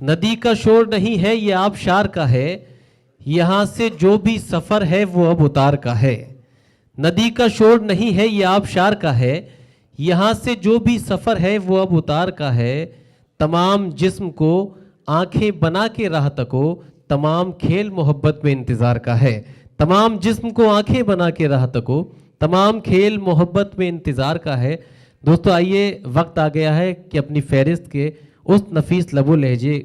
नदी का शोर नहीं है ये आबशार का है, यहाँ से जो भी सफ़र है वो अब उतार का है। नदी का शोर नहीं है ये आबशार का है, यहाँ से जो भी सफ़र है वो अब उतार का है। तमाम जिस्म को आंखें बना के राह तको, तमाम खेल मोहब्बत में इंतज़ार का है। तमाम जिस्म को आंखें बना के राह तको, तमाम खेल मोहब्बत में इंतज़ार का है। दोस्तों आइए, वक्त आ गया है कि अपनी फहरिस्त के उस नफीस लबो लहजे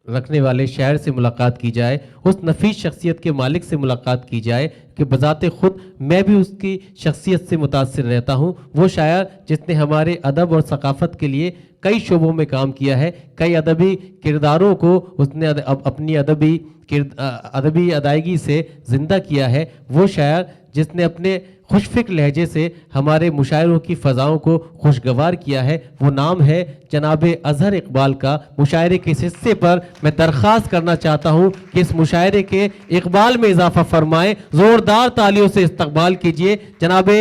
रखने वाले शायर से मुलाकात की जाए, उस नफीस शख्सियत के मालिक से मुलाकात की जाए कि बजाते खुद मैं भी उसकी शख्सियत से मुतासिर रहता हूँ। वो शायर जिसने हमारे अदब और सकाफ़त के लिए कई शोबों में काम किया है, कई अदबी किरदारों को उसने अपनी अदबी अदायगी से ज़िंदा किया है। वो शायर जिसने अपने खुशफिक्र लहजे से हमारे मुशायरों की फ़ज़ाओं को खुशगवार किया है, वो नाम है जनाबे अज़हर इकबाल का। मुशायरे के इस हिस्से पर मैं दरख्वास्त करना चाहता हूँ कि इस मुशायरे के इकबाल में इजाफा फरमाएं। ज़ोरदार तालियों से इस्तकबाल कीजिए जनाबे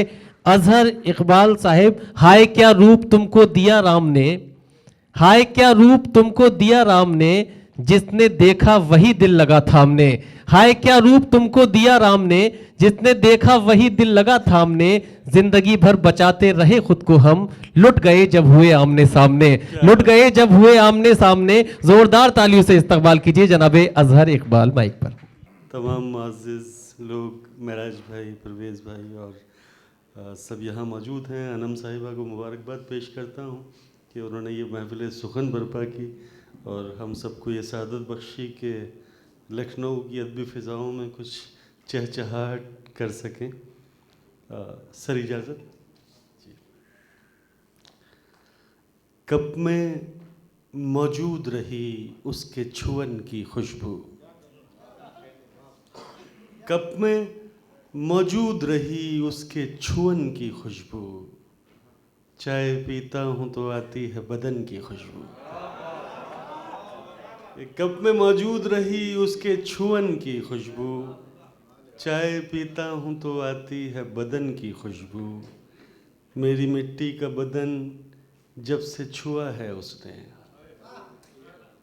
अज़हर इकबाल साहिब। हाय क्या रूप तुमको दिया राम ने, हाय क्या रूप तुमको दिया राम ने, जिसने देखा वही दिल लगा थामने। हाय क्या रूप तुमको दिया राम ने, जिसने देखा वही दिल लगा थामने। जिंदगी भर बचाते रहे खुद को हम, लुट गए जब हुए आमने सामने, लुट गए जब हुए आमने सामने। जोरदार तालियों से इस्तकबाल कीजिए जनाबे अज़हर इकबाल। माइक पर तमाम मुअज़्ज़िज़ लोग, महराज भाई, परवेज़ भाई और सब यहाँ मौजूद हैं। अनम साहिबा को मुबारकबाद पेश करता हूँ कि उन्होंने ये महफ़िल सुखन बर्पा की और हम सबको ये सआदत बख्शी कि लखनऊ की अदबी फ़िज़ाओं में कुछ चहचहाहट कर सकें। सर इजाज़त जी। कप में मौजूद रही उसके छुअन की खुशबू, कप में मौजूद रही उसके छुअन की खुशबू। चाय पीता हूँ तो आती है बदन की खुशबू। कप में मौजूद रही उसके छुअन की खुशबू। चाय पीता हूँ तो आती है बदन की खुशबू। मेरी मिट्टी का बदन जब से छुआ है उसने,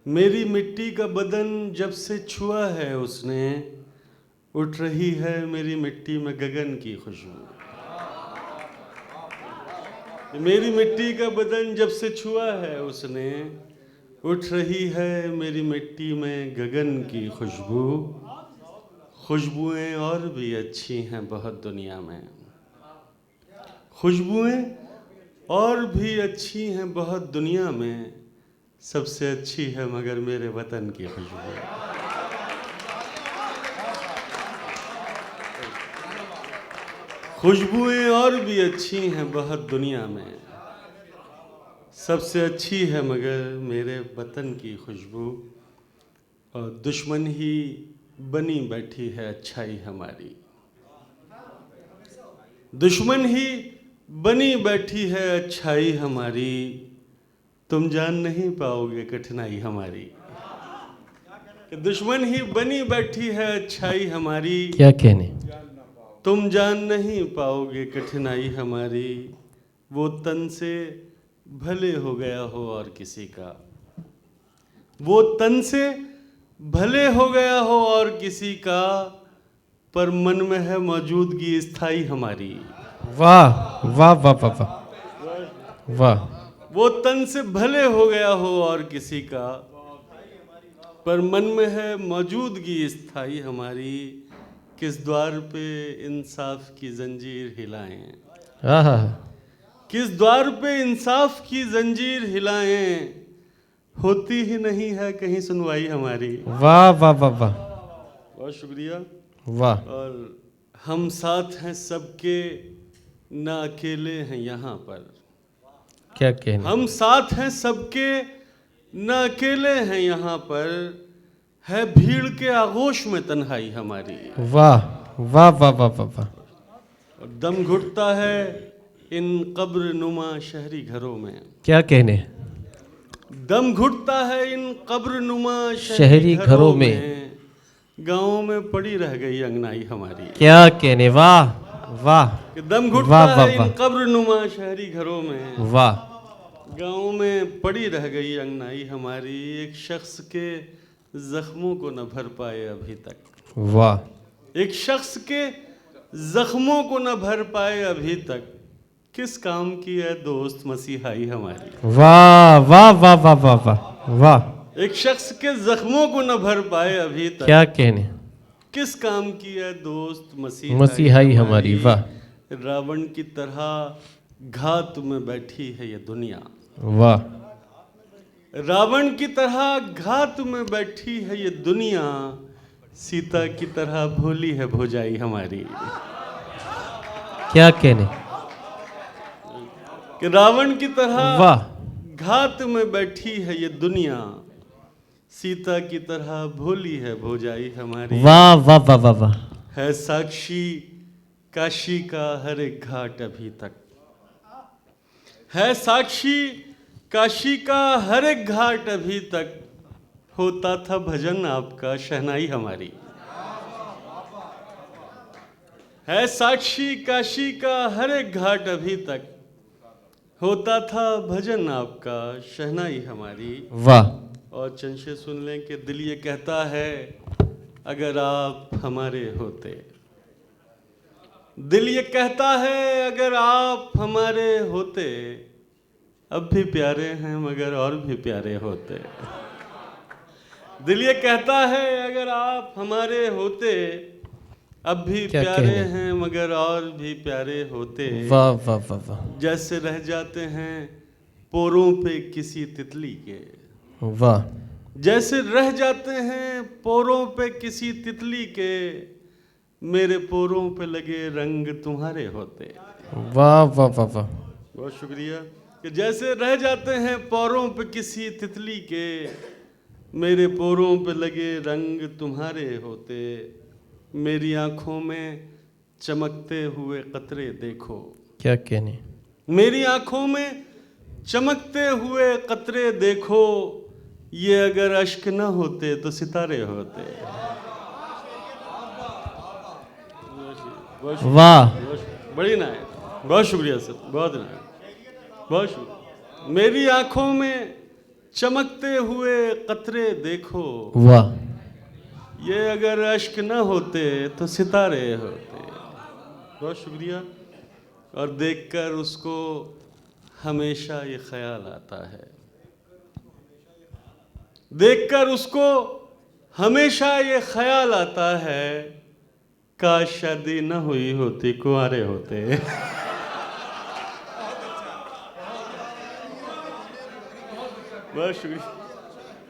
मेरी मिट्टी का बदन जब से छुआ है उसने। उठ रही है मेरी मिट्टी में गगन की खुशबू। मेरी मिट्टी का बदन जब से छुआ है उसने, उठ रही है मेरी मिट्टी में गगन की खुशबू। खुशबुएं और भी अच्छी हैं बहुत दुनिया में, खुशबुएं और भी अच्छी हैं बहुत दुनिया में। सबसे अच्छी है मगर मेरे वतन की खुशबू। खुशबुएं और भी अच्छी हैं बहुत दुनिया में, सबसे अच्छी है मगर मेरे वतन की खुशबू। और दुश्मन ही बनी बैठी है अच्छाई हमारी, दुश्मन ही बनी बैठी है अच्छाई हमारी। तुम जान नहीं पाओगे कठिनाई हमारी। कि दुश्मन ही बनी बैठी है अच्छाई हमारी, क्या कहने, तुम जान नहीं पाओगे कठिनाई हमारी। वो तन से भले हो गया हो और किसी का, वो तन से भले हो गया हो और किसी का, पर मन में है मौजूदगी स्थाई हमारी। वाह वाह वाह वाह वाह वाह। वो तन से भले हो गया हो और किसी का, पर मन में है मौजूदगी स्थाई हमारी। किस द्वार पे इंसाफ की जंजीर हिलाएं, किस द्वार पे इंसाफ की जंजीर हिलाएं। होती ही नहीं है कहीं सुनवाई हमारी। वाह वाह वाह वाह, बहुत शुक्रिया। वाह। और हम साथ हैं सबके, ना अकेले हैं यहाँ पर। क्या कहने, हम साथ हैं सबके, ना अकेले हैं यहाँ पर। है भीड़ के आगोश में तन्हाई हमारी। वाह वाह वाह वाह वाह वाह। और दम घुटता है इन कब्र नुमा शहरी घरों में। क्या कहने, दम घुटता है इन कब्र नुमा शहरी घरों में। गाँवों में पड़ी रह गई अंगनाई हमारी। क्या कहने, वाह वाह। दम घुटता वाह, वाह, है इन वाह। कब्र नुमा शहरी घरों में। वाह। गाँव में पड़ी रह गई अंगनाई हमारी, एक शख्स के जख्मों को न भर पाए अभी तक। वाह एक शख्स के जख्मों को न भर पाए अभी तक, किस काम की है दोस्त मसीहाई हमारी। वाह वाह वाह वाह वाह वाह वाह, एक शख्स के जख्मों को न भर पाए अभी तक, क्या कहने, किस काम की है दोस्त मसीहाई हमारी। वाह रावण की तरह घात में बैठी है ये दुनिया, वाह, रावण की तरह घात में बैठी है ये दुनिया, सीता की तरह भोली है भोजाई हमारी। क्या कहने, कि रावण की तरह वाह, घात में बैठी है ये दुनिया, सीता की तरह भोली है भोजाई हमारी। वाह वाह वाह वाह वाह, है साक्षी काशी का हर एक घाट अभी तक, है साक्षी काशी का हर एक घाट अभी तक, होता था भजन आपका शहनाई हमारी। है साक्षी काशी का हर एक घाट अभी तक, होता था भजन आपका शहनाई हमारी। वाह, और चंशे सुन लें कि दिल ये कहता है अगर आप हमारे होते, दिल ये कहता है अगर आप हमारे होते, अब भी प्यारे हैं मगर और भी प्यारे होते। दिल ये कहता है अगर आप हमारे होते, अब भी क्या प्यारे कहने? हैं मगर और भी प्यारे होते। वाह वाह वाह वाह, जैसे रह जाते हैं पोरों पे किसी तितली के, वाह, जैसे रह जाते हैं पोरों पे किसी तितली के, मेरे पोरों पे लगे रंग तुम्हारे होते। वाह वाह वाह वाह, बहुत शुक्रिया। कि जैसे रह जाते हैं पोरों पे किसी तितली के, मेरे पोरों पे लगे रंग तुम्हारे होते। मेरी आंखों में चमकते हुए कतरे देखो, क्या कहने, मेरी आंखों में चमकते हुए कतरे देखो, ये अगर अश्क न होते तो सितारे होते। वाह, बड़ी नायक, बहुत शुक्रिया सर, बहुत नायक, बहुत शुक्रिया। मेरी आंखों में चमकते हुए कतरे देखो, वाह, ये अगर अश्क न होते तो सितारे होते। बहुत शुक्रिया। और देखकर उसको हमेशा ये ख्याल आता है, देखकर उसको हमेशा ये ख्याल आता है, काश शादी न हुई होती कुंवारे होते। बहुत शुक्रिया।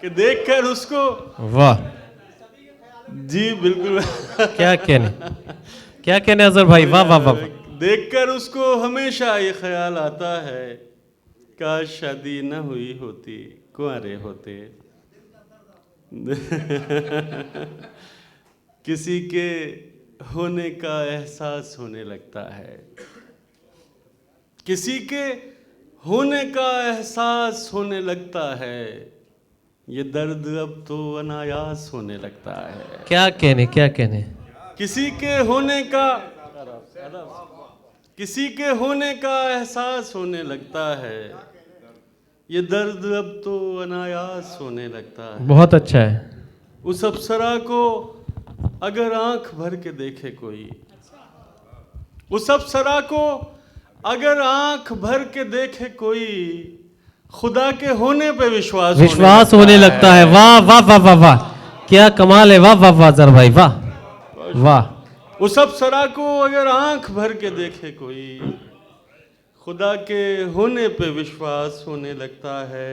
कि देखकर उसको, वाह, जी बिल्कुल क्या कहने, क्या कहने अजहर भाई, वाह वाह वाह वाह, देखकर उसको हमेशा ये ख्याल आता है, काश शादी न हुई होती कुंवारे होते। किसी के होने का एहसास होने लगता है, किसी के होने का एहसास होने लगता है, ये दर्द अब तो अनायास होने लगता है। क्या कहने, क्या कहने, किसी के होने का, किसी के होने का एहसास होने लगता है, ये दर्द अब तो अनायास होने लगता है। बहुत अच्छा है। उस अप्सरा को अगर आंख भर के देखे कोई, उस अप्सरा को अगर आंख भर के देखे कोई, खुदा के होने पे विश्वास होने लगता है। वाह वाह वाह वाह वाह, क्या कमाल है, वाह वाह वाह अजहर भाई, वाह वाह। उस अप्सरा को अगर आंख भर के देखे कोई, खुदा के होने पे विश्वास होने लगता है।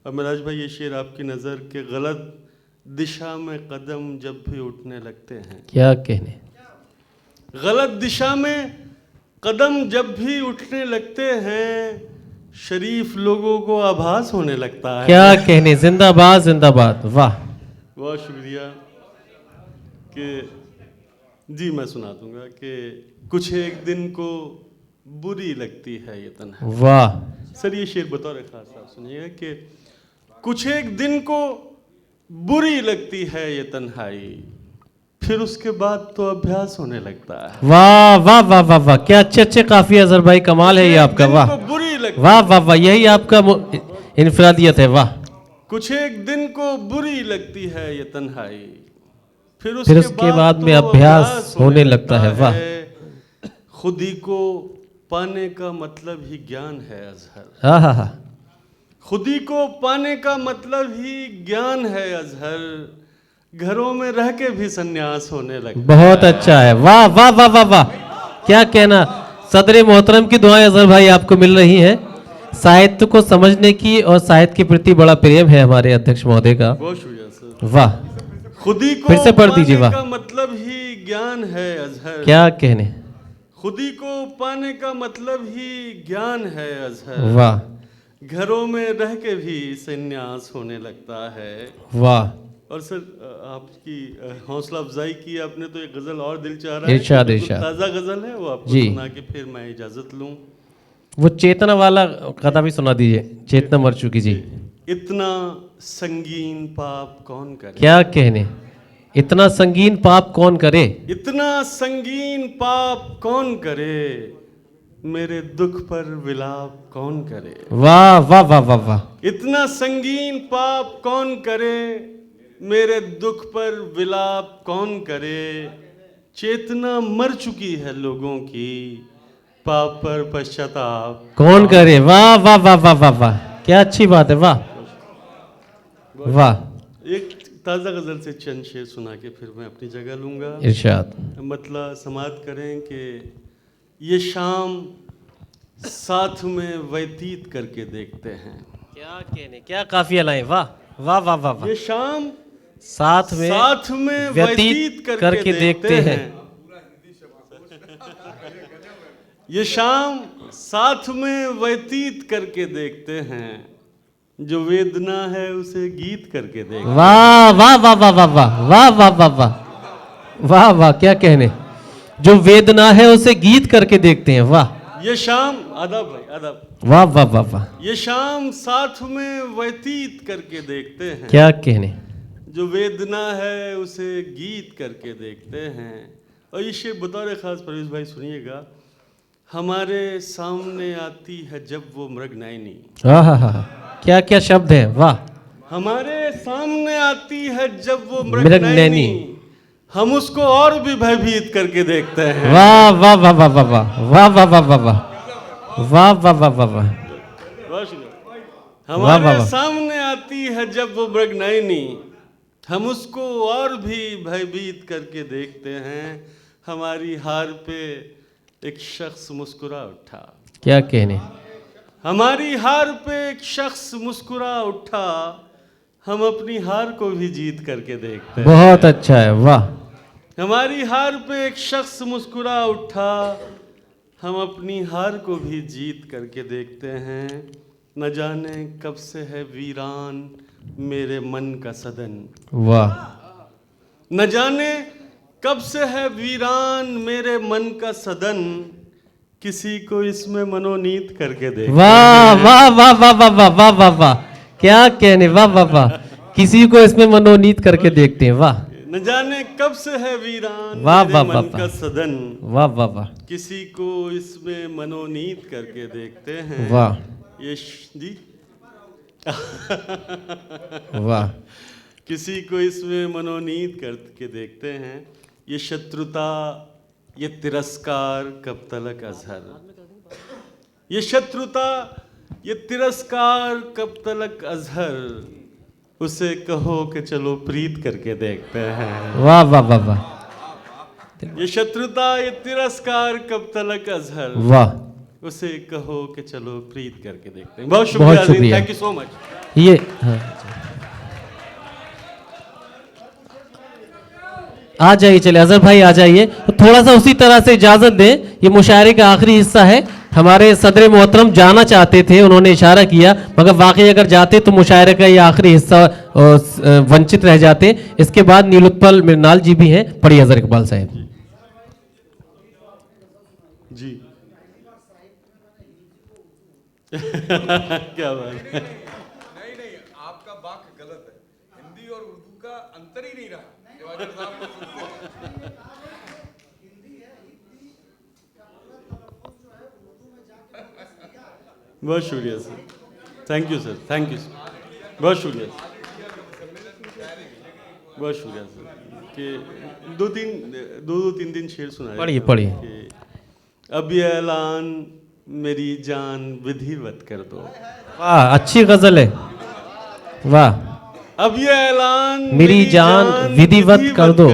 और मिराज भाई, ये शेर आपकी नज़र के गलत दिशा में कदम जब भी उठने लगते हैं, क्या कहने, गलत दिशा में कदम जब भी उठने लगते हैं, शरीफ लोगों को आभास होने लगता है। क्या कहने, जिंदाबाद जिंदाबाद, वाह। बहुत शुक्रिया। कि जी मैं सुना दूंगा कि कुछ एक दिन को बुरी लगती है ये तन्हाई। वाह, सर ये शेर बतौर खास आप सुनिएगा कि कुछ एक दिन को बुरी लगती है ये तन्हाई, फिर उसके बाद तो अभ्यास होने लगता है। वाह वाह वाह वाह वाह, क्या अच्छे अच्छे काफी अजहर भाई, कमाल है ये आपका, वाह। बुरी लगती, वाह वाह वाह, यही आपका इनफरादियत है, वाह। कुछ एक दिन को बुरी लगती है ये तन्हाई, फिर फिर उसके बाद में तो अभ्यास होने लगता है, वाह। खुदी को पाने का मतलब ही ज्ञान है अजहर, हाँ हाँ हाँ, खुदी को पाने का मतलब ही ज्ञान है अजहर, घरों में रह के भी सन्यास होने लगता बहुत अच्छा है, वाह वाह वाह वाह वाह, क्या कहना। सदर मोहतरम की दुआएं अजहर भाई आपको मिल रही हैं। साहित्य को समझने की और साहित्य के प्रति बड़ा प्रेम है हमारे अध्यक्ष महोदय का, बहुत शुक्रिया सर। वाह। खुदी को फिर से पढ़ दीजिए, पाने वाह। का मतलब ही ज्ञान है अजहर, क्या कहने, खुदी को पाने का मतलब ही ज्ञान है अजहर, वाह घरों में रह के भी संन्यास होने लगता है, वाह। और सर आपकी हौसला अफजाई की आपने, तो एक गजल और दिल चाह रहा है, इरशाद, बिल्कुल इरशाद। ताज़ा गजल है, वो आपको जी। सुना के फिर मैं इजाजत लूं। वो चेतना वाला कथा भी सुना दीजिए, चेतना मर चुकी जी। इतना संगीन पाप कौन करे, क्या कहने, इतना संगीन पाप कौन करे, इतना संगीन पाप कौन करे, मेरे दुख पर विलाप कौन करे, वाह वाह वाह वाह वाह, इतना संगीन पाप कौन करे, मेरे दुख पर विलाप कौन करे, चेतना मर चुकी है लोगों की, पाप पर पश्चाताप कौन करे, वाह वाह वाह वाह वाह वाह, क्या अच्छी बात है, वाह वाह। एक ताज़ा गजल से चंद शेर सुना के फिर मैं अपनी जगह लूंगा। इरशाद, मतलब समाप्त करें कि ये शाम साथ में व्यतीत करके देखते हैं, क्या कहने, क्या काफिया लाए, वाह वाह वाह वाह वाह। ये शाम साथ में व्यतीत करके देखते हैं, ये शाम साथ में व्यतीत करके देखते हैं, जो वेदना है उसे गीत करके देखते हैं। वाह वाह वाह वाह वाह वाह वाह वाह वाह वाह वाह वाह, क्या कहने, जो वेदना है उसे गीत करके देखते हैं, वाह। ये शाम, आदाब भाई आदाब, वाह वाह वाह वाह, ये शाम साथ में व्यतीत करके देखते हैं, क्या कहने, जो वेदना है उसे गीत करके देखते हैं। और ये शेर बतौर खास परवेज भाई सुनिएगा, हमारे सामने आती है जब वो मृगनयनी, हाँ हाँ हाँ, क्या क्या शब्द है, वाह। हमारे सामने आती है जब वो मृगनयनी, मृगनयनी, हम उसको और भी भयभीत करके देखते हैं। वाह वाह वाह वाह वाह वाह वाह वाह वाह वाह वाह वाह वाह वाह वाह, बहुत शुक्रिया। वाह, वाह, हमारे वाह। सामने आती है जब वो मृगनयनी, हम उसको और भी भयभीत करके देखते हैं, हमारी हार पे एक शख्स मुस्कुरा उठा, क्या कहने, हमारी हार पे एक शख्स मुस्कुरा उठा, हम अपनी हार को भी जीत करके देखते हैं। बहुत अच्छा है, वाह। हमारी हार पे एक शख्स मुस्कुरा उठा, हम अपनी हार को भी जीत करके देखते हैं। न जाने कब से है वीरान मेरे मन का सदन, वाह न जाने कब से है वीरान मेरे मन का सदन, किसी को इसमें मनोनीत करके देख। वाह वाह वाह वाह वाह वाह वाह वाह वाह, क्या कहने, वाह वाह वाह, किसी को इसमें मनोनीत करके देखते हैं, वाह। न जाने कब से है वीरान वाह, मेरे वाह, मन वाह, का वाह। सदन, वाह वाह वाह किसी को इसमें मनोनीत करके देखते हैं। वाह ये जी वाह, किसी को इसमें मनोनीत करके देखते हैं। ये शत्रुता, ये तिरस्कार कब तलक अजहर, ये शत्रुता, ये तिरस्कार कब तलक अजहर, उसे कहो कि चलो प्रीत करके देखते हैं। वाह वाह वाह वाह, ये शत्रुता, ये तिरस्कार कब तलक अजहर, वाह। उसे कहो कि चलो प्रीत करके देखते हैं। बहुत शुक्रिया, थैंक यू सो मच। ये हाँ, आ जाइए, चले अजहर भाई आ जाइए। तो थोड़ा सा उसी तरह से इजाजत दें, ये मुशायरे का आखिरी हिस्सा है। हमारे सदर मोहतरम जाना चाहते थे, उन्होंने इशारा किया, मगर वाकई अगर जाते तो मुशायरे का ये आखिरी हिस्सा वंचित रह जाते। इसके बाद नीलुत्पल मृणाल जी भी हैं, पढ़िए अजहर इकबाल साहब जी। क्या बात है। नहीं आपका वाक्य गलत है, हिंदी और उर्दू का अंतर ही नहीं रहा। देवानंद साहब को सुनते हैं। बहुत शुक्रिया sir, thank you sir, thank you sir, बहुत शुक्रिया सर, बहुत शुक्रिया सर कि दो तीन दिन शेर सुनाए। पढ़िए, पढ़िए। कि अब ये ऐलान मेरी जान विधिवत कर दो। वाह, अच्छी गजल है, वाह। अब ये ऐलान मेरी जान विधिवत कर दो।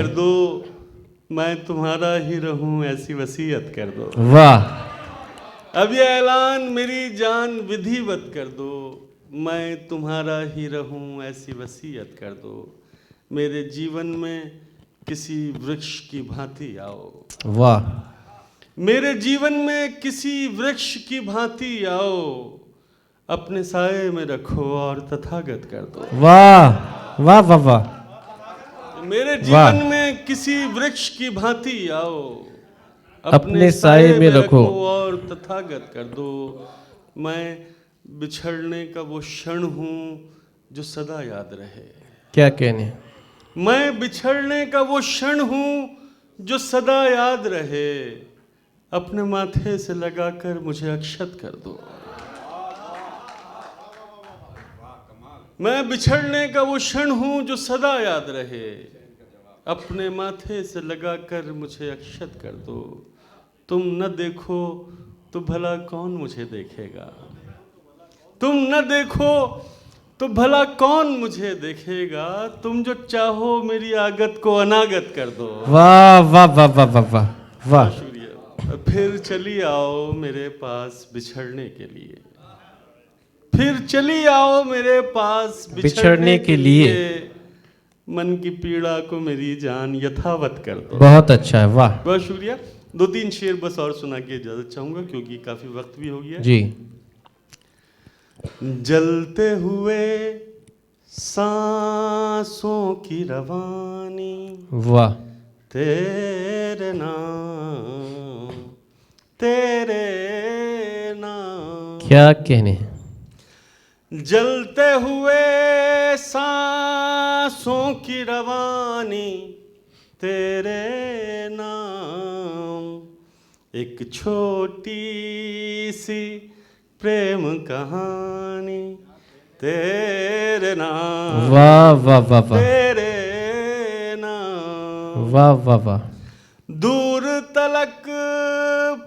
मैं तुम्हारा ही रहूं ऐसी वसीयत कर दो। वाह, अब ये ऐलान मेरी जान विधिवत कर दो, मैं तुम्हारा ही रहूं ऐसी वसीयत कर दो। मेरे जीवन में किसी वृक्ष की भांति आओ। वाह, मेरे जीवन में किसी वृक्ष की भांति आओ, अपने साये में रखो और तथागत कर दो। वाह, वाह, वाह, वाह। मेरे जीवन में किसी वृक्ष की भांति आओ, अपने साये में रखो और तथागत कर दो। मैं बिछड़ने का वो क्षण हूँ जो सदा याद रहे। क्या कहने, मैं बिछड़ने का वो क्षण हूँ जो सदा याद रहे, अपने माथे से लगाकर मुझे अक्षत कर दो। मैं बिछड़ने का वो क्षण हूँ जो सदा याद रहे, अपने माथे से लगाकर मुझे अक्षत कर दो। तुम न देखो तो भला कौन मुझे देखेगा, तुम न देखो तो भला कौन मुझे देखेगा। तुम जो चाहो मेरी आगत को अनागत कर दो। वाह, वाह, वाह, वाह, वाह, वाह, वाह। शुक्रिया। फिर चली आओ मेरे पास बिछड़ने के लिए, फिर चली आओ मेरे पास बिछड़ने के लिए। मन की पीड़ा को मेरी जान यथावत कर दो। बहुत अच्छा है, वाह बहुत शुक्रिया। दो तीन शेर बस और सुना के इजाजत चाहूंगा क्योंकि काफी वक्त भी हो गया। जी। जलते हुए सांसों की रवानी, वाह, तेरे नाम, तेरे नाम। क्या कहने, जलते हुए सांसों की रवानी, तेरे नाम। एक छोटी सी प्रेम कहानी, तेरे नाम। वाह, वाह, वाह, वाह, तेरे नाम। वाह, वाह, वाह। दूर तलक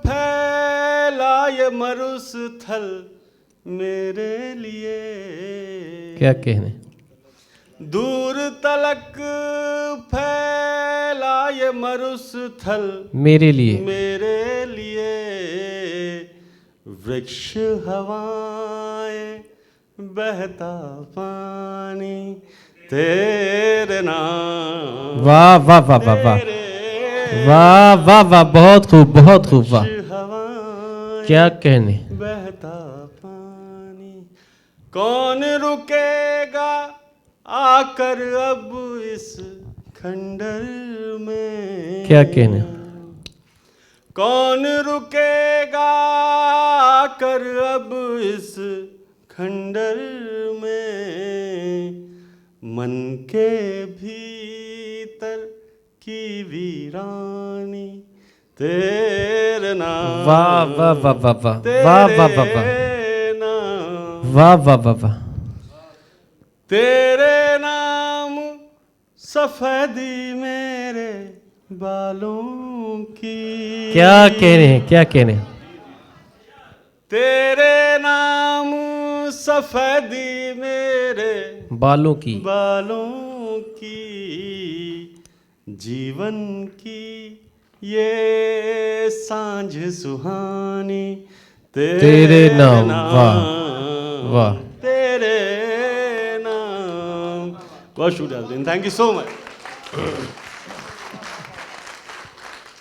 फैला ये मरुस्थल मेरे लिए। क्या कहने, दूर तलक फैला ये मरुस्थल मेरे लिए, मेरे लिए। वृक्ष हवाएं बहता पानी, तेरे नाम। वाह, वाह, वाह, वाह, वाह, वाह, वाह, वाह, बहुत खूब, बहुत खूब, वाह। हवाएं क्या कहने, बहता पानी। कौन रुकेगा आकर अब इस खंडर में। क्या कहने, कौन रुकेगा आकर अब इस खंडर में। मन के भीतर की वीरानी, तेरे नाम। वाह, वाह, वाह, वाह, वाह, वाह, वाह, वाह, वाह, तेरे नाम। वाह, वाह, वाह, वाह। तेरे नाम सफेदी मेरे बालों की। क्या कहने, क्या कहने, तेरे नाम सफेदी मेरे बालों की, बालों की। जीवन की ये सांझ सुहानी, तेरे नाम। वाह, वाह। तेरे नाम। बहुत शुक्रिया, थैंक यू सो मच।